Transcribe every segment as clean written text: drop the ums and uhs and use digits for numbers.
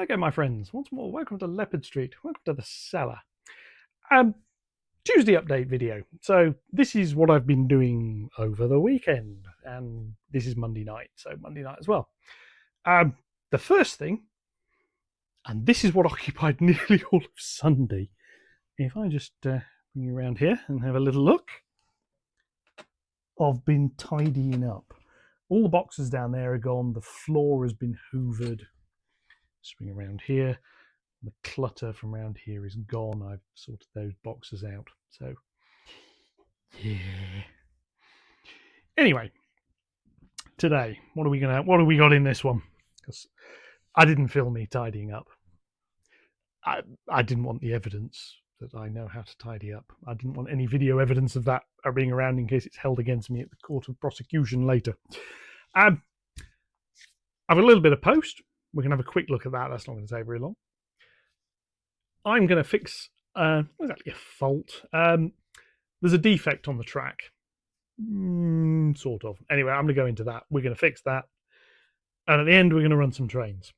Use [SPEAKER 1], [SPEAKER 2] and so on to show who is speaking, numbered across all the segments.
[SPEAKER 1] Okay, my friends, once more, welcome to Leopard Street. Welcome to the cellar. Tuesday update video. So this is what I've been doing over the weekend, and this is Monday night, so Monday night as well. The first thing, and this is what occupied nearly all of Sunday. If I just bring you around here and have a little look, I've been tidying up. All the boxes down there are gone. The floor has been hoovered. Swing around here. The clutter from around here is gone. I've sorted those boxes out. So, yeah. Anyway, today, what have we got in this one? Because I didn't film me tidying up. I didn't want the evidence that I know how to tidy up. I didn't want any video evidence of that being around in case it's held against me at the court of prosecution later. I've a little bit of post. We can have a quick look at that. That's not going to take very long. I'm going to fix not exactly a fault. There's a defect on the track. Sort of. Anyway, I'm going to go into that. We're going to fix that. And at the end, we're going to run some trains.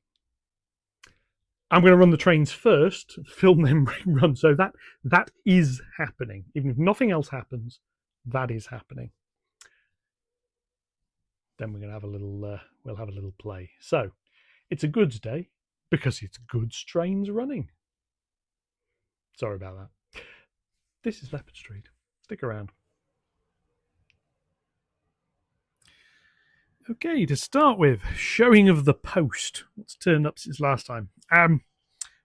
[SPEAKER 1] I'm going to run the trains first, film them run. So that is happening. Even if nothing else happens, that is happening. Then we're going to have a little, we'll have a little play. So, it's a goods day because it's goods trains running. Sorry about that. This is Leopard Street. Stick around. Okay, to start with, showing of the post. What's turned up since last time?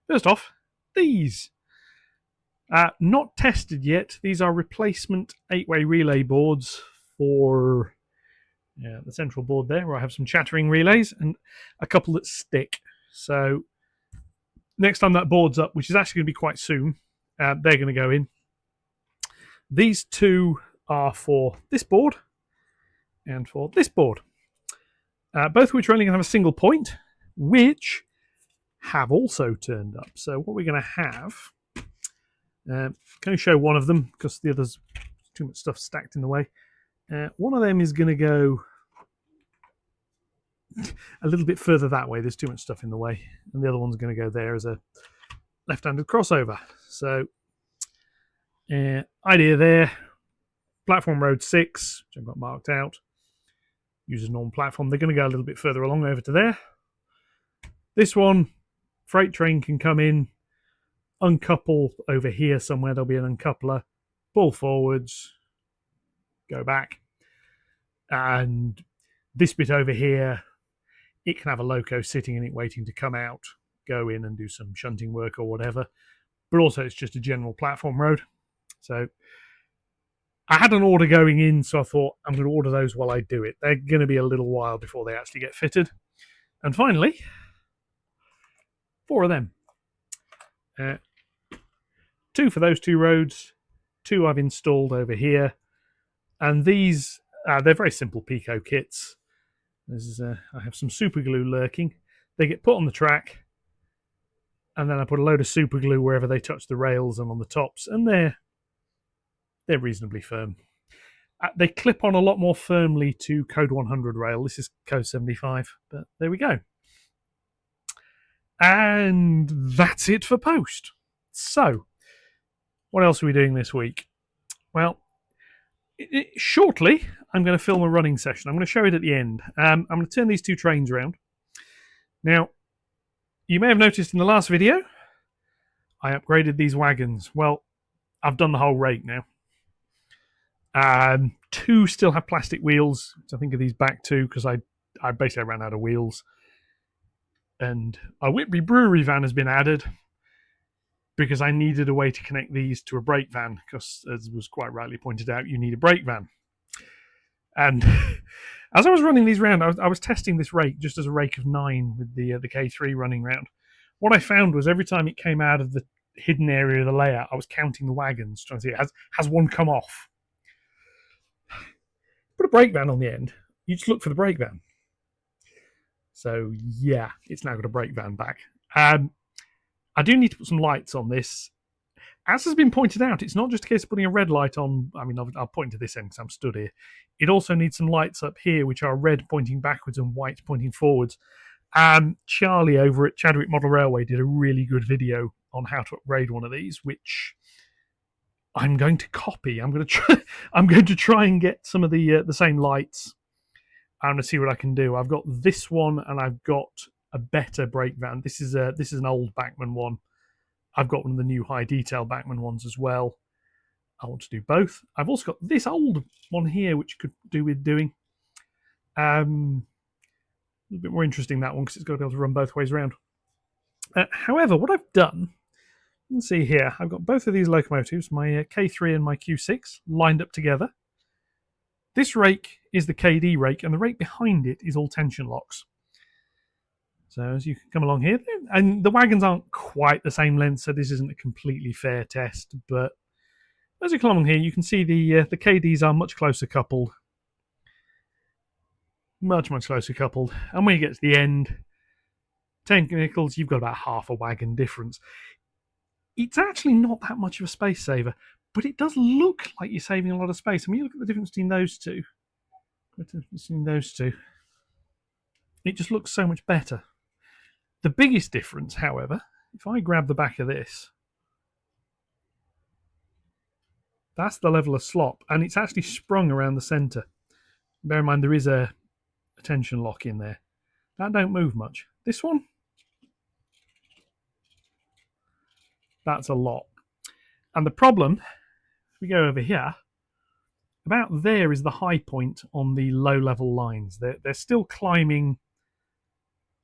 [SPEAKER 1] First off, these. Not tested yet. These are replacement 8-way relay boards for the central board there, where I have some chattering relays and a couple that stick. So next time that board's up, which is actually going to be quite soon, they're going to go in. These two are for this board and for this board, both of which are only going to have a single point, which have also turned up. So what we're going to have, can only show one of them because the others, too much stuff stacked in the way. One of them is going to go a little bit further that way. There's too much stuff in the way. And the other one's going to go there as a left-handed crossover. So, idea there. Platform road 6, which I've got marked out. Uses normal platform. They're going to go a little bit further along over to there. This one, freight train can come in, uncouple over here somewhere. There'll be an uncoupler. Pull forwards. Go back. And this bit over here, it can have a loco sitting in it waiting to come out, go in and do some shunting work or whatever. But also it's just a general platform road. So I had an order going in, so I thought I'm going to order those while I do it. They're going to be a little while before they actually get fitted. And finally, 4 of them. 2 for those 2 roads. 2 I've installed over here. And these, they're very simple Pico kits. I have some super glue lurking. They get put on the track, and then I put a load of super glue wherever they touch the rails and on the tops, and they're reasonably firm. They clip on a lot more firmly to code 100 rail. This is code 75, but there we go. And that's it for post. So, what else are we doing this week? Well, shortly, I'm going to film a running session. I'm going to show it at the end. I'm going to turn these 2 trains around. Now, you may have noticed in the last video, I upgraded these wagons. Well, I've done the whole rake now. 2 still have plastic wheels, which I think are these back 2, because I basically ran out of wheels. And a Whitby brewery van has been added, because I needed a way to connect these to a brake van, because, as was quite rightly pointed out, you need a brake van. And as I was running these around, I was testing this rake just as a rake of 9 with the K3 running round. What I found was every time it came out of the hidden area of the layout, I was counting the wagons, trying to see, has one come off? Put a brake van on the end, you just look for the brake van. So, yeah, it's now got a brake van back. I do need to put some lights on this. As has been pointed out, it's not just a case of putting a red light on. I mean, I'll point to this end because I'm stood here. It also needs some lights up here, which are red pointing backwards and white pointing forwards. Charlie over at Chadwick Model Railway did a really good video on how to upgrade one of these, which I'm going to copy. I'm going to try. I'm going to try and get some of the same lights. I'm going to see what I can do. I've got this one, and I've got a better brake van. This is an old Bachmann one. I've got one of the new high detail Bachmann ones as well. I want to do both. I've also got this old one here, which could do with doing. A little bit more interesting, that one, because it's got to be able to run both ways around. However, what I've done, you can see here, I've got both of these locomotives, my K3 and my Q6, lined up together. This rake is the KD rake, and the rake behind it is all tension locks. So as you can come along here, and the wagons aren't quite the same length, so this isn't a completely fair test, but as you come along here, you can see the KDs are much closer coupled. Much closer coupled. And when you get to the end, technicals, you've got about half a wagon difference. It's actually not that much of a space saver, but it does look like you're saving a lot of space. I mean, you look at the difference between those two. It just looks so much better. The biggest difference, however, if I grab the back of this, that's the level of slop, and it's actually sprung around the centre. Bear in mind there is a tension lock in there. That don't move much. This one, that's a lot. And the problem, if we go over here, about there is the high point on the low level lines. They're still climbing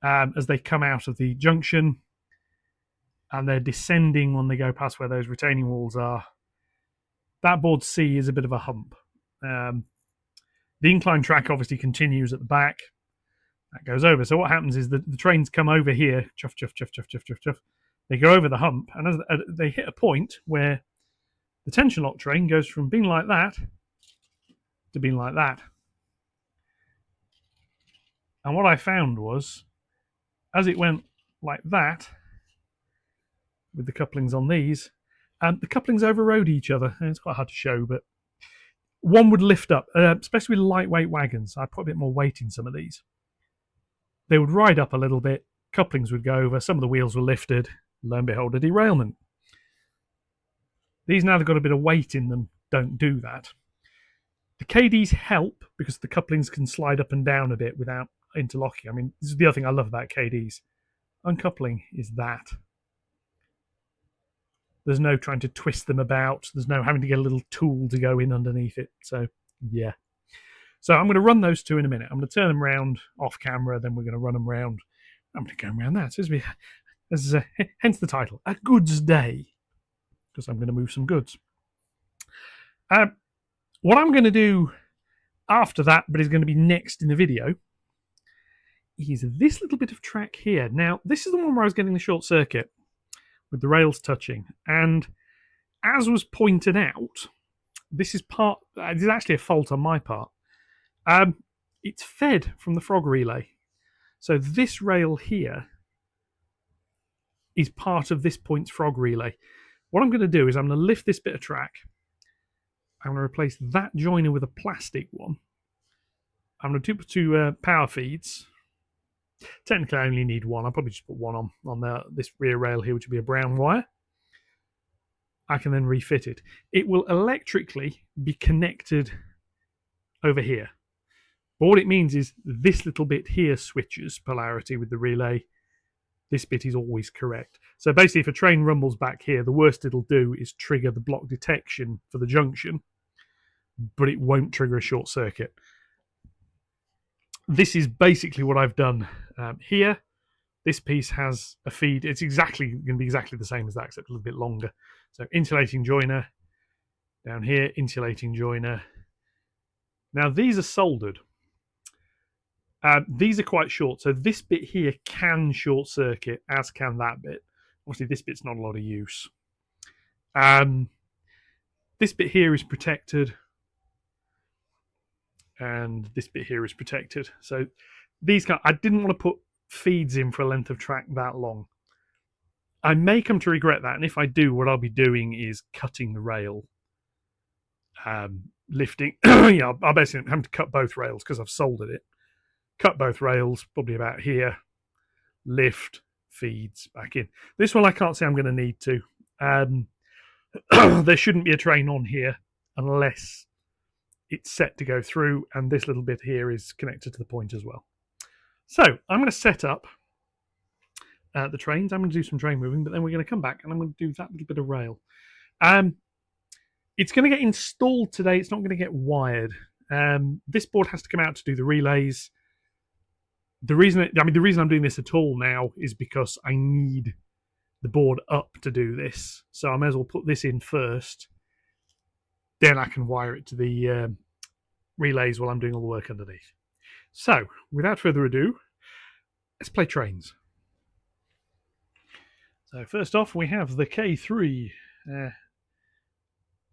[SPEAKER 1] as they come out of the junction, and they're descending when they go past where those retaining walls are. That board C is a bit of a hump. The incline track obviously continues at the back. That goes over. So what happens is the trains come over here, chuff, chuff, chuff, chuff, chuff, chuff, chuff. They go over the hump, and as they hit a point where the tension lock train goes from being like that to being like that. And what I found was, as it went like that, with the couplings on these, the couplings overrode each other. And it's quite hard to show, but one would lift up, especially with lightweight wagons. I put a bit more weight in some of these. They would ride up a little bit, couplings would go over, some of the wheels were lifted, lo and behold, a derailment. These, now they've got a bit of weight in them, don't do that. The KDs help because the couplings can slide up and down a bit without interlocking. I mean, this is the other thing I love about KDs. Uncoupling is that. There's no trying to twist them about. There's no having to get a little tool to go in underneath it. So, yeah. So I'm going to run those two in a minute. I'm going to turn them around off camera, then we're going to run them around. I'm going to go around that. So hence the title, A Goods Day, because I'm going to move some goods. What I'm going to do after that, but is going to be next in the video, is this little bit of track here. Now, this is the one where I was getting the short circuit with the rails touching. And as was pointed out, this is actually a fault on my part. It's fed from the frog relay. So this rail here is part of this point's frog relay. What I'm going to do is I'm going to lift this bit of track. I'm going to replace that joiner with a plastic one. I'm going to do two power feeds. Technically, I only need one. I'll probably just put one on this rear rail here, which will be a brown wire. I can then refit it. It will electrically be connected over here. But what it means is this little bit here switches polarity with the relay. This bit is always correct. So basically, if a train rumbles back here, the worst it'll do is trigger the block detection for the junction, but it won't trigger a short circuit. This is basically what I've done here. This piece has a feed. It's going to be exactly the same as that, except a little bit longer. So insulating joiner down here, insulating joiner. Now these are soldered. These are quite short, so this bit here can short circuit, as can that bit. Obviously, this bit's not a lot of use. This bit here is protected, and this bit here is protected. So I didn't want to put feeds in for a length of track that long. I may come to regret that, and if I do, what I'll be doing is cutting the rail, lifting. Yeah, I'll basically have to cut both rails because I've soldered it. Cut both rails, probably about here, lift, feeds back in. This one I can't say I'm going to need to. There shouldn't be a train on here unless it's set to go through, and this little bit here is connected to the point as well. So I'm going to set up the trains. I'm going to do some train moving, but then we're going to come back and I'm going to do that little bit of rail. It's going to get installed today. It's not going to get wired. This board has to come out to do the relays. The reason I'm doing this at all now is because I need the board up to do this. So I may as well put this in first. Then I can wire it to the relays while I'm doing all the work underneath. So, without further ado, let's play trains. So first off, we have the K3.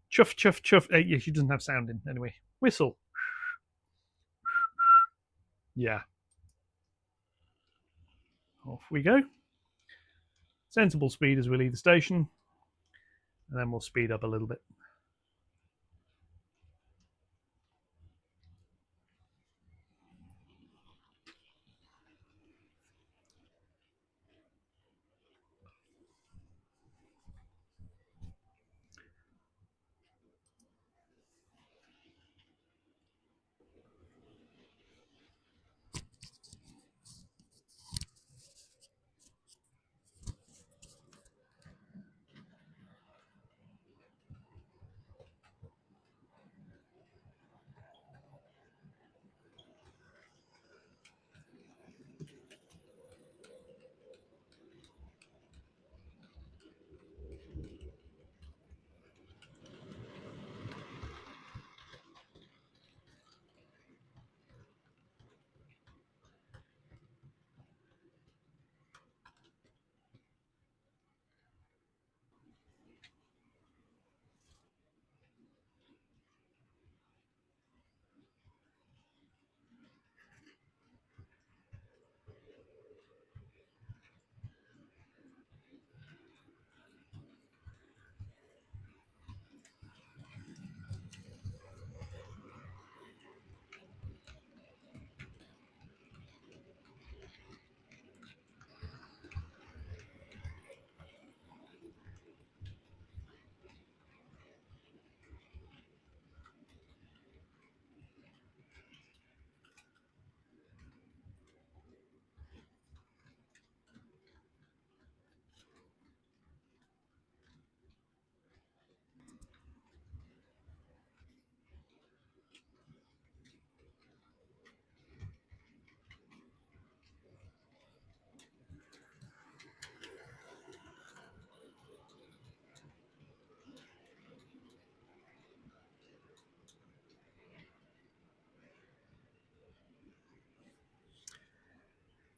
[SPEAKER 1] Chuff, chuff, chuff. Yeah, she doesn't have sound in. Anyway, whistle. Yeah. Off we go. Sensible speed as we leave the station. And then we'll speed up a little bit.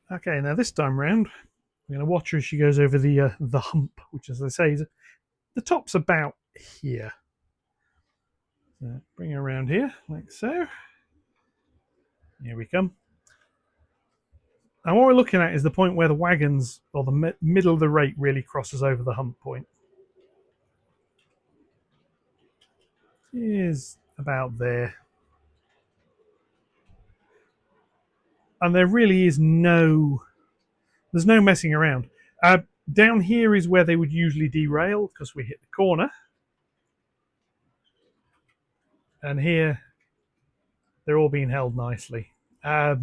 [SPEAKER 1] Okay, now this time round, we're going to watch her as she goes over the hump, which, as I say, is the top's about here. So bring her around here, like so. Here we come. And what we're looking at is the point where the wagons, or the middle of the rake, really crosses over the hump point. Is about there. And there really is there's no messing around. Down here is where they would usually derail because we hit the corner. And here, they're all being held nicely. The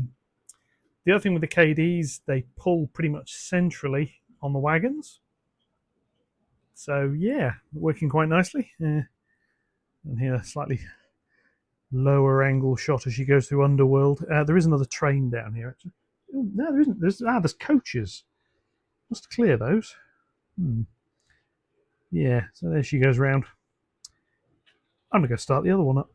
[SPEAKER 1] other thing with the KDs, they pull pretty much centrally on the wagons. So yeah, working quite nicely. And here, slightly lower angle shot as she goes through Underworld. There is another train down here, actually. Oh, no, there isn't. There's coaches. Must clear those. Yeah, so there she goes round. I'm going to go start the other one up.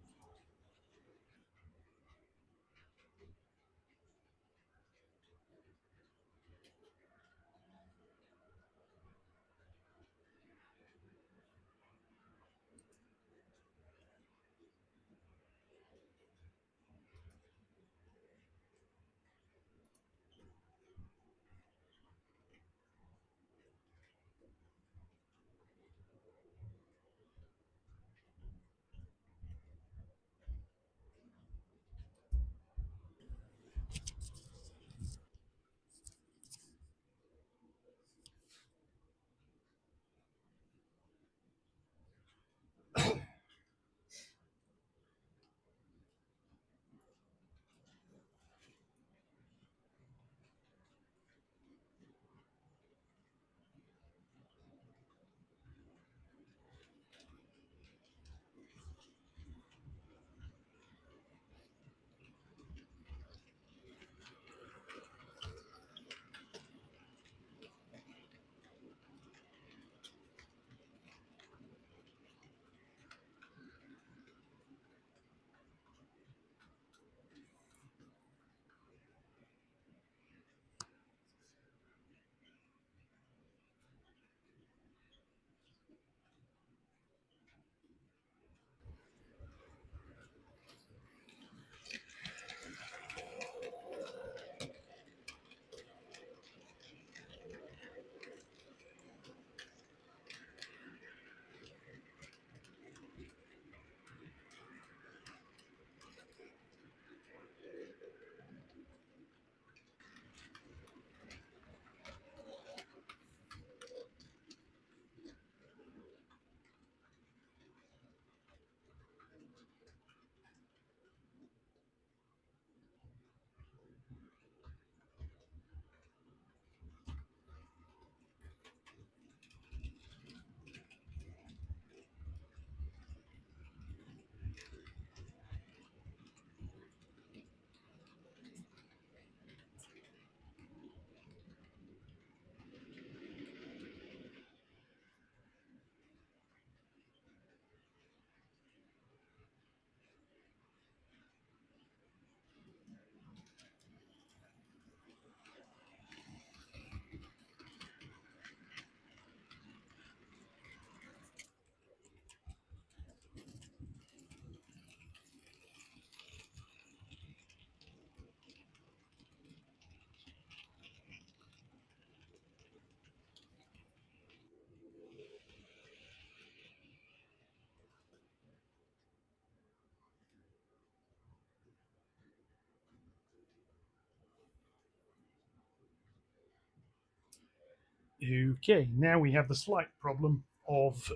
[SPEAKER 1] Okay, now we have the slight problem of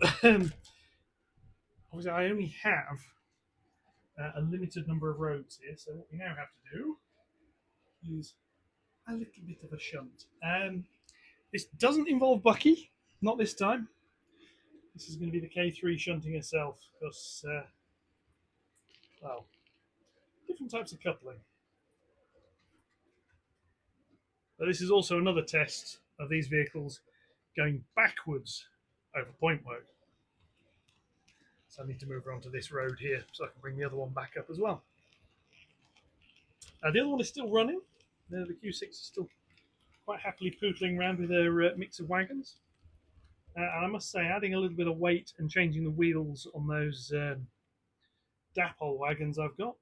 [SPEAKER 1] obviously I only have a limited number of roads here, so what we now have to do is a little bit of a shunt. This doesn't involve Bucky, not this time. This is going to be the K3 shunting herself, because, well, different types of coupling. But this is also another test of these vehicles going backwards over point work. So I need to move her onto this road here so I can bring the other one back up as well. The other one is still running. The Q6 is still quite happily pootling around with her mix of wagons. And I must say, adding a little bit of weight and changing the wheels on those Dapol wagons I've got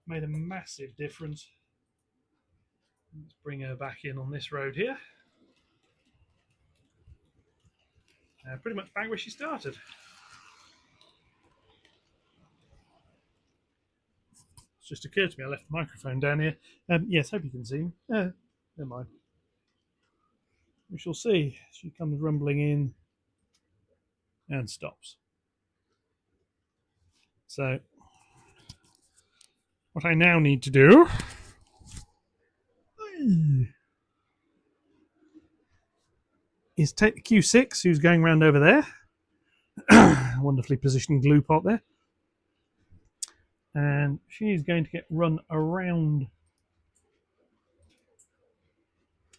[SPEAKER 1] made a massive difference. Let's bring her back in on this road here. Pretty much back where she started. It's just occurred to me I left the microphone down here. Yes, hope you can see me. Never mind. We shall see. She comes rumbling in and stops. So, what I now need to do is take the Q6, who's going round over there. Wonderfully positioned glue pot there. And she's going to get run around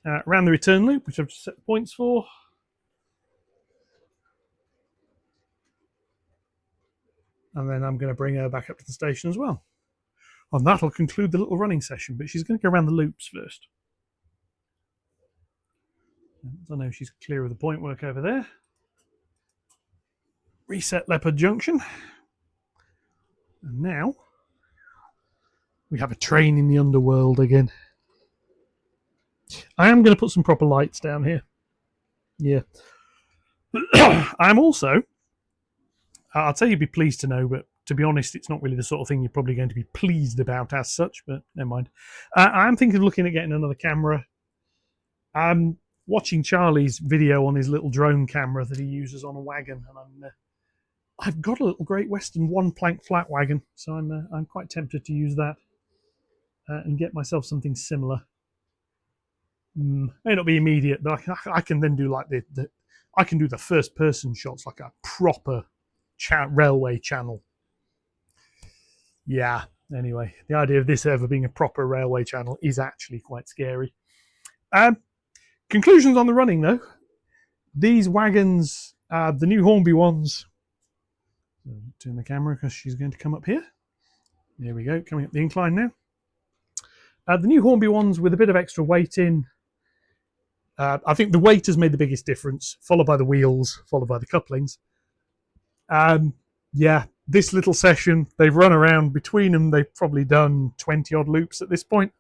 [SPEAKER 1] around the return loop, which I've just set the points for. And then I'm going to bring her back up to the station as well. And that'll conclude the little running session, but she's going to go around the loops first. I know she's clear of the point work over there. Reset Leopard junction. And now we have a train in the underworld again. I am going to put some proper lights down here. Yeah. I'm also, I'll tell you, you'd be pleased to know, but to be honest, it's not really the sort of thing you're probably going to be pleased about as such, but never mind. I'm thinking of looking at getting another camera. I'm watching Charlie's video on his little drone camera that he uses on a wagon, and I've got a little Great Western one plank flat wagon, so I'm quite tempted to use that and get myself something similar. May not be immediate, but I can then do like I can do the first person shots like a proper railway channel. Yeah, anyway, the idea of this ever being a proper railway channel is actually quite scary. Conclusions on the running though. These wagons, the new Hornby ones, turn the camera because she's going to come up here. There we go, coming up the incline now. The new Hornby ones with a bit of extra weight in. I think the weight has made the biggest difference, followed by the wheels, followed by the couplings. Yeah, this little session, they've run around between them. They've probably done 20 odd loops at this point.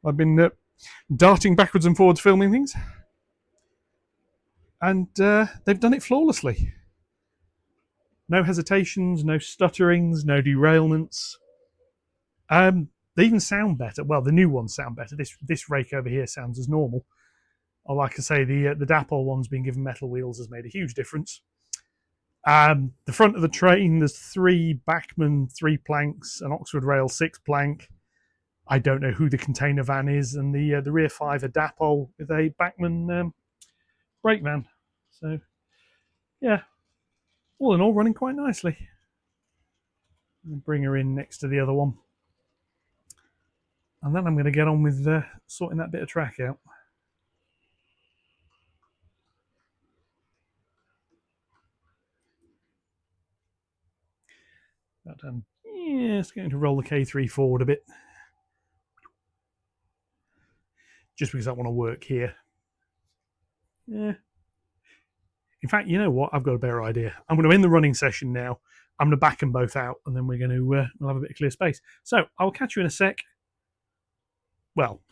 [SPEAKER 1] I've been darting backwards and forwards filming things. And they've done it flawlessly. No hesitations, no stutterings, no derailments. They even sound better. Well, the new ones sound better. This rake over here sounds as normal. Or like I say, the Dapol ones being given metal wheels has made a huge difference. The front of the train, there's 3 Bachmann 3 planks, an Oxford Rail 6 plank. I don't know who the container van is, and the rear 5 are Dapol with a Bachmann brake van. So, yeah, all in all, running quite nicely. Bring her in next to the other one. And then I'm going to get on with sorting that bit of track out. But yeah, it's going to roll the K3 forward a bit. Just because I want to work here. Yeah. In fact, you know what? I've got a better idea. I'm going to end the running session now. I'm going to back them both out, and then we're going to we'll have a bit of clear space. So I'll catch you in a sec. Well,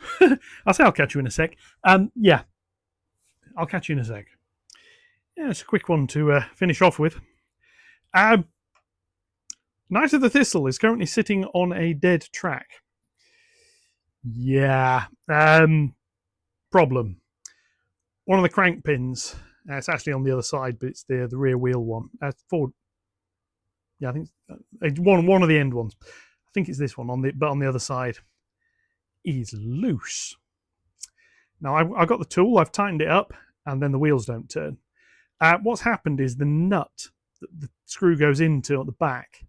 [SPEAKER 1] I'll say I'll catch you in a sec. Yeah, I'll catch you in a sec. Yeah, it's a quick one to finish off with. Knight of the Thistle is currently sitting on a dead track. Yeah. Problem. one of the crank pins. It's actually on the other side, but it's the rear wheel one. Forward. Yeah, I think it's one of the end ones. I think it's this one but on the other side is loose. Now I've got the tool. I've tightened it up, and then the wheels don't turn. What's happened is the nut that the screw goes into at the back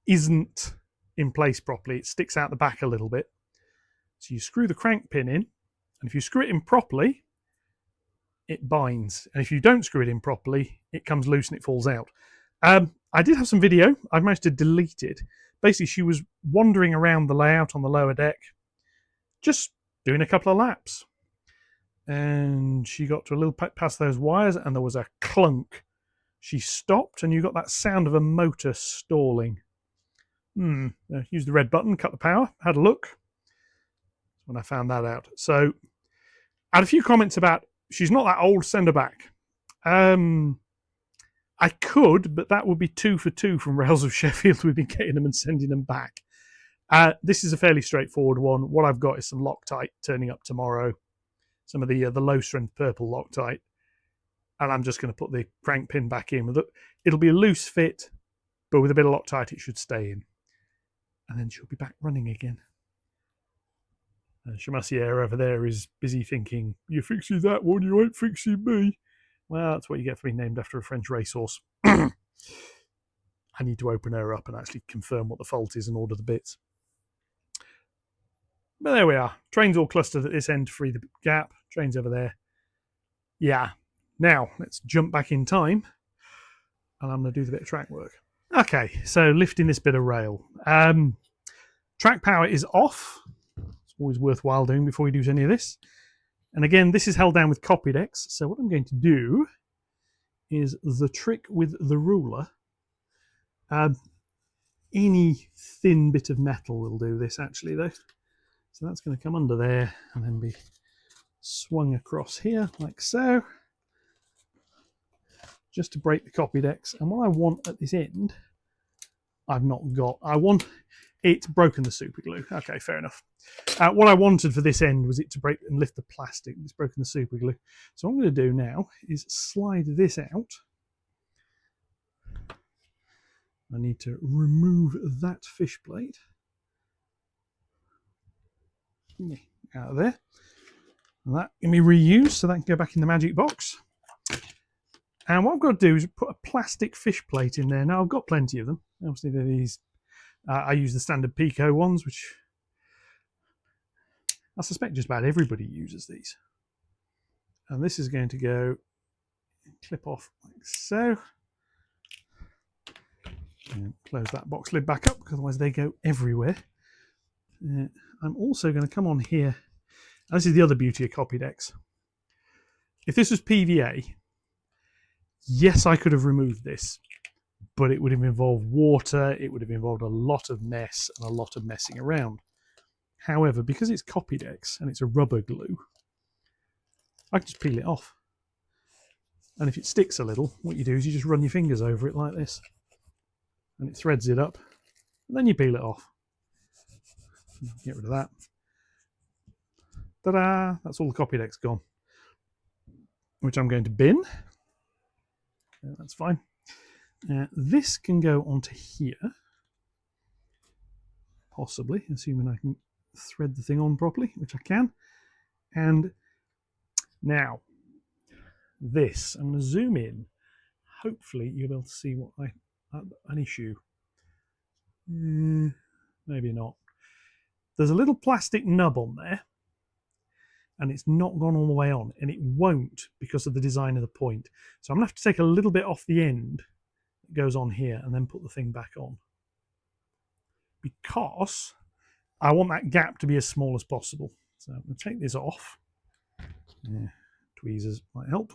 [SPEAKER 1] isn't in place properly. It sticks out the back a little bit. So you screw the crank pin in, and if you screw it in properly, it binds. And if you don't screw it in properly, it comes loose and it falls out. I did have some video. I've managed to delete it. Basically, she was wandering around the layout on the lower deck, just doing a couple of laps. And she got to a little past those wires, and there was a clunk. She stopped, and you got that sound of a motor stalling. Used the red button, cut the power, had a look. When I found that out. So I had a few comments about she's not that old, send her back. I could, but that would be 2 for 2 from Rails of Sheffield. We've been getting them and sending them back. This is a fairly straightforward one. What I've got is some Loctite turning up tomorrow. Some of the low strength purple Loctite. And I'm just going to put the crank pin back in. It'll be a loose fit, but with a bit of Loctite it should stay in. And then she'll be back running again. Chamassier over there is busy thinking, you're fixing that one, you ain't fixing me. Well, that's what you get for being named after a French racehorse. I need to open her up and actually confirm what the fault is and order the bits. But there we are. Trains all clustered at this end to free the gap. Trains over there. Yeah. Now, let's jump back in time. And I'm going to do the bit of track work. Okay, so lifting this bit of rail. Track power is off. It's always worthwhile doing before you do any of this. And again, this is held down with copied X. So what I'm going to do is the trick with the ruler. Any thin bit of metal will do this actually though. So that's going to come under there and then be swung across here like so. Just to break the copied X. And what I want at this end, I've not got. I want it broken the super glue. Okay, fair enough. What I wanted for this end was it to break and lift the plastic. It's broken the super glue. So what I'm going to do now is slide this out. I need to remove that fish plate out of there. And that can be reused, so that can go back in the magic box. And what I've got to do is put a plastic fish plate in there. Now, I've got plenty of them. Obviously, they're these. I use the standard Pico ones, which I suspect just about everybody uses these. And this is going to go clip off like so. And close that box lid back up, because otherwise they go everywhere. I'm also going to come on here. And this is the other beauty of copied X. If this was PVA, yes, I could have removed this, but it would have involved water, it would have involved a lot of mess and a lot of messing around. However, because it's copied X and it's a rubber glue, I can just peel it off. And if it sticks a little, what you do is you just run your fingers over it like this. And it threads it up. And then you peel it off. Get rid of that. Ta-da! That's all the copied X gone. Which I'm going to bin. Yeah, that's fine. This can go onto here. Possibly, assuming I can thread the thing on properly, which I can. And now, this, I'm going to zoom in. Hopefully you'll be able to see what an issue. Maybe not. There's a little plastic nub on there, and it's not gone all the way on, and it won't because of the design of the point. So I'm going to have to take a little bit off the end that goes on here and then put the thing back on. Because I want that gap to be as small as possible. So I'm going to take this off. Yeah, tweezers might help.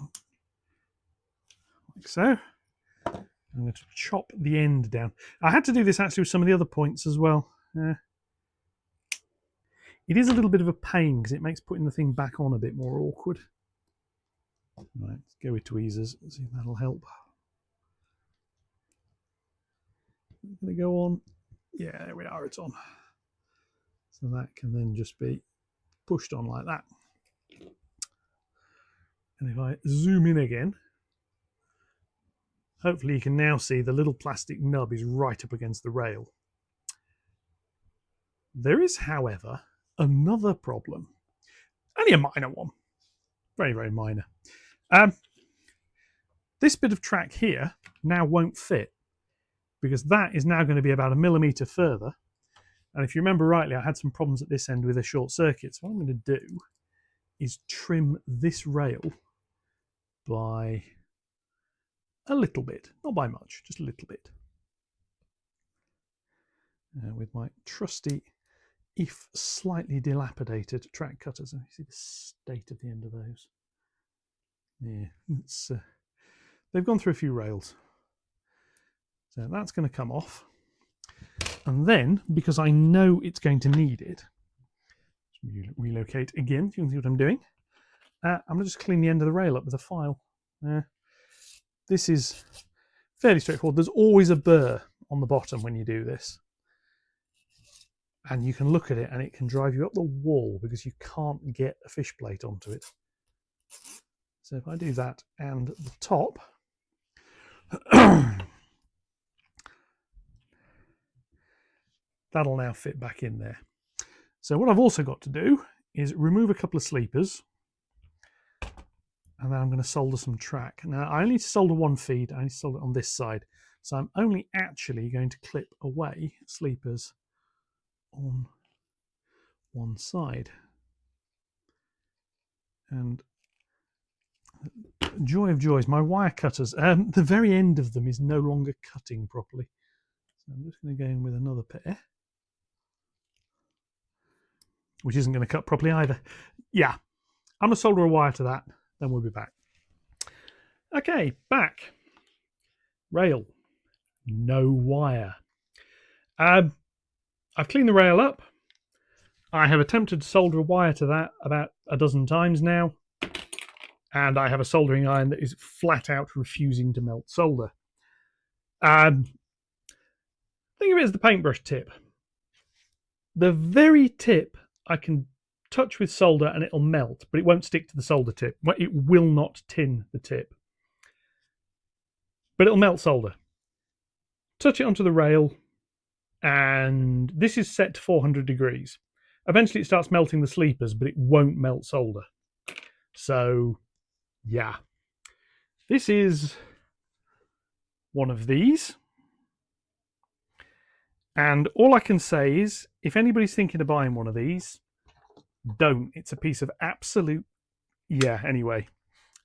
[SPEAKER 1] Like so. I'm going to chop the end down. I had to do this actually with some of the other points as well. It is a little bit of a pain because it makes putting the thing back on a bit more awkward. Right, let's go with tweezers. See if that'll help. Going to go on. Yeah, there we are, it's on. So that can then just be pushed on like that. And if I zoom in again, hopefully you can now see the little plastic nub is right up against the rail. There is, however, another problem. Only a minor one. Very, very minor. This bit of track here now won't fit because that is now going to be about 1 millimetre further. And if you remember rightly, I had some problems at this end with a short circuit. So what I'm going to do is trim this rail by a little bit, not by much, just a little bit. With my trusty, if slightly dilapidated track cutters. You see the state of the end of those. Yeah, it's they've gone through a few rails. So that's going to come off. And then, because I know it's going to need it, relocate again, you can see what I'm doing. I'm going to just clean the end of the rail up with a file. This is fairly straightforward. There's always a burr on the bottom when you do this. And you can look at it and it can drive you up the wall because you can't get a fish plate onto it. So if I do that and the top, that'll now fit back in there. So what I've also got to do is remove a couple of sleepers, and then I'm going to solder some track. Now I only need to solder one feed, I need to solder it on this side. So I'm only actually going to clip away sleepers on one side. And joy of joys, my wire cutters, the very end of them is no longer cutting properly. So I'm just going to go in with another pair, which isn't going to cut properly either. Yeah, I'm going to solder a wire to that, then we'll be back. Okay, back. Rail, no wire. I've cleaned the rail up. I have attempted to solder a wire to that about a dozen times now, and I have a soldering iron that is flat out refusing to melt solder. Think of it as the paintbrush tip. The very tip I can touch with solder and it'll melt, but it won't stick to the solder tip. It will not tin the tip, but it'll melt solder. Touch it onto the rail, and this is set to 400 degrees. Eventually it starts melting the sleepers, but it won't melt solder. So yeah, this is one of these. And all I can say is, if anybody's thinking of buying one of these, don't. It's a piece of absolute... Yeah, anyway.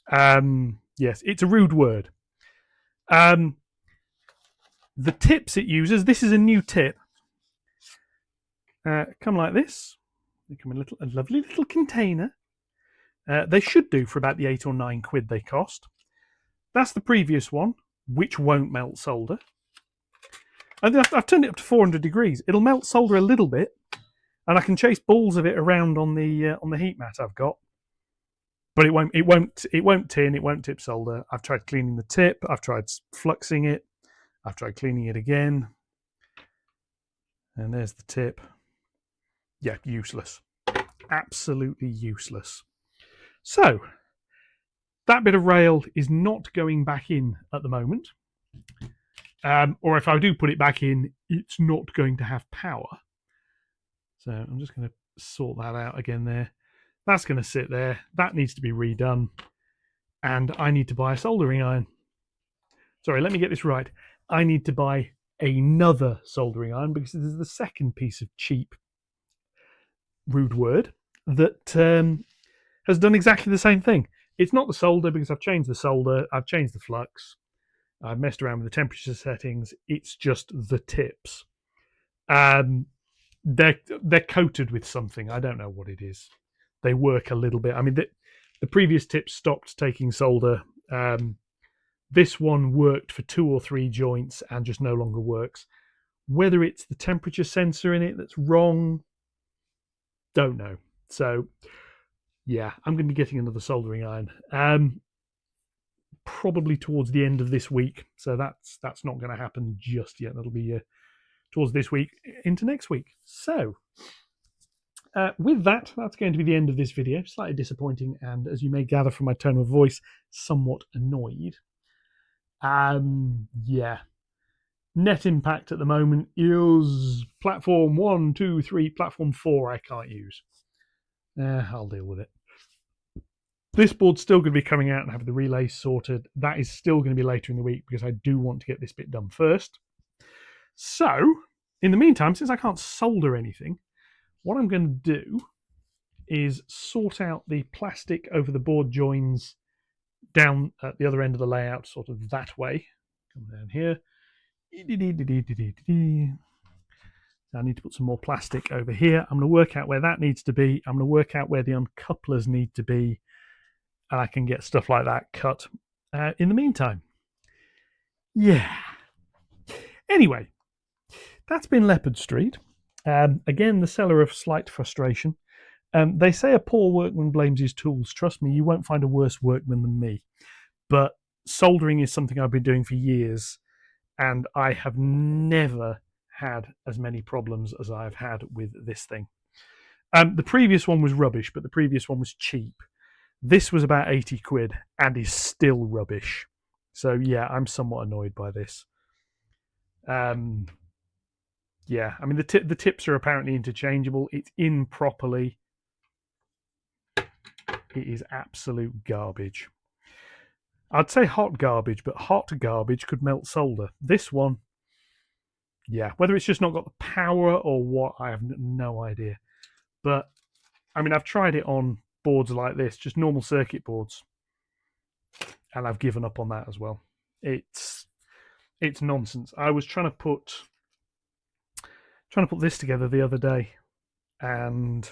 [SPEAKER 1] Yes, it's a rude word. The tips it uses, this is a new tip. Come like this. They come in a lovely little container. They should do for about the 8 or 9 quid they cost. That's the previous one, which won't melt solder. And I've turned it up to 400 degrees. It'll melt solder a little bit, and I can chase balls of it around on the heat mat I've got. But it won't tin. It won't tip solder. I've tried cleaning the tip. I've tried fluxing it. I've tried cleaning it again. And there's the tip. Yeah, useless. Absolutely useless. So that bit of rail is not going back in at the moment. Or if I do put it back in, it's not going to have power. So I'm just going to sort that out again there. That's going to sit there. That needs to be redone. And I need to buy a soldering iron. Sorry, let me get this right. I need to buy another soldering iron because this is the second piece of cheap, rude word, that has done exactly the same thing. It's not the solder because I've changed the solder. I've changed the flux. I've messed around with the temperature settings. It's just the tips. They're coated with something. I don't know what it is. They work a little bit. I mean, the previous tips stopped taking solder. This one worked for 2 or 3 joints and just no longer works. Whether it's the temperature sensor in it that's wrong, don't know. So, yeah, I'm going to be getting another soldering iron. Probably towards the end of this week. So that's not going to happen just yet. That'll be towards this week into next week. So with that, that's going to be the end of this video. Slightly disappointing, and as you may gather from my tone of voice, somewhat annoyed. Yeah. Net impact at the moment is platform 1, 2, 3, platform 4 I can't use. I'll deal with it. This board's still going to be coming out and have the relays sorted. That is still going to be later in the week because I do want to get this bit done first. So, in the meantime, since I can't solder anything, what I'm going to do is sort out the plastic over the board joins down at the other end of the layout, sort of that way. Come down here. I need to put some more plastic over here. I'm going to work out where that needs to be. I'm going to work out where the uncouplers need to be. And I can get stuff like that cut in the meantime. Yeah. Anyway, that's been Leopard Street. Again, the seller of slight frustration. They say a poor workman blames his tools. Trust me, you won't find a worse workman than me. But soldering is something I've been doing for years, and I have never had as many problems as I've had with this thing. The previous one was rubbish, but the previous one was cheap. This was about 80 quid and is still rubbish. So yeah, I'm somewhat annoyed by this. Yeah, I mean the tips are apparently interchangeable. It's in properly. It is absolute garbage. I'd say hot garbage, but hot garbage could melt solder. This one, yeah, whether it's just not got the power or what, I have no idea. But I mean, I've tried it on boards like this, just normal circuit boards, and I've given up on that as well. It's nonsense. I was trying to put this together the other day, and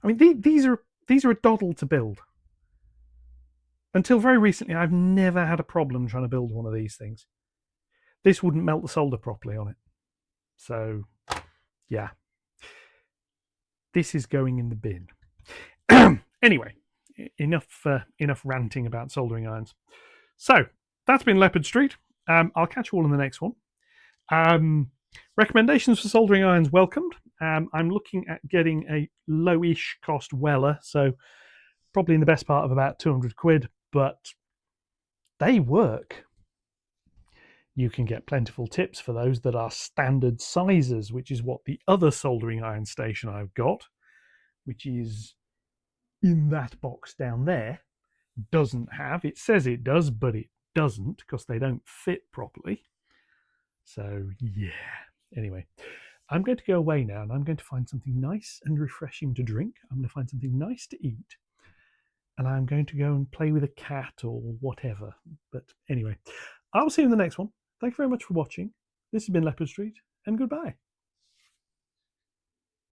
[SPEAKER 1] I mean these are a doddle to build. Until very recently, I've never had a problem trying to build one of these things. This wouldn't melt the solder properly on it. So, yeah. This is going in the bin. Anyway, enough ranting about soldering irons. So, that's been Leopard Street. I'll catch you all in the next one. Recommendations for soldering irons welcomed. I'm looking at getting a lowish cost Weller, so probably in the best part of about 200 quid, but they work. You can get plentiful tips for those that are standard sizes, which is what the other soldering iron station I've got, which is in that box down there, doesn't have. It says it does, but it doesn't because they don't fit properly. So, yeah. Anyway, I'm going to go away now and I'm going to find something nice and refreshing to drink. I'm going to find something nice to eat. And I'm going to go and play with a cat or whatever. But anyway, I'll see you in the next one. Thank you very much for watching. This has been Leopard Street, and goodbye.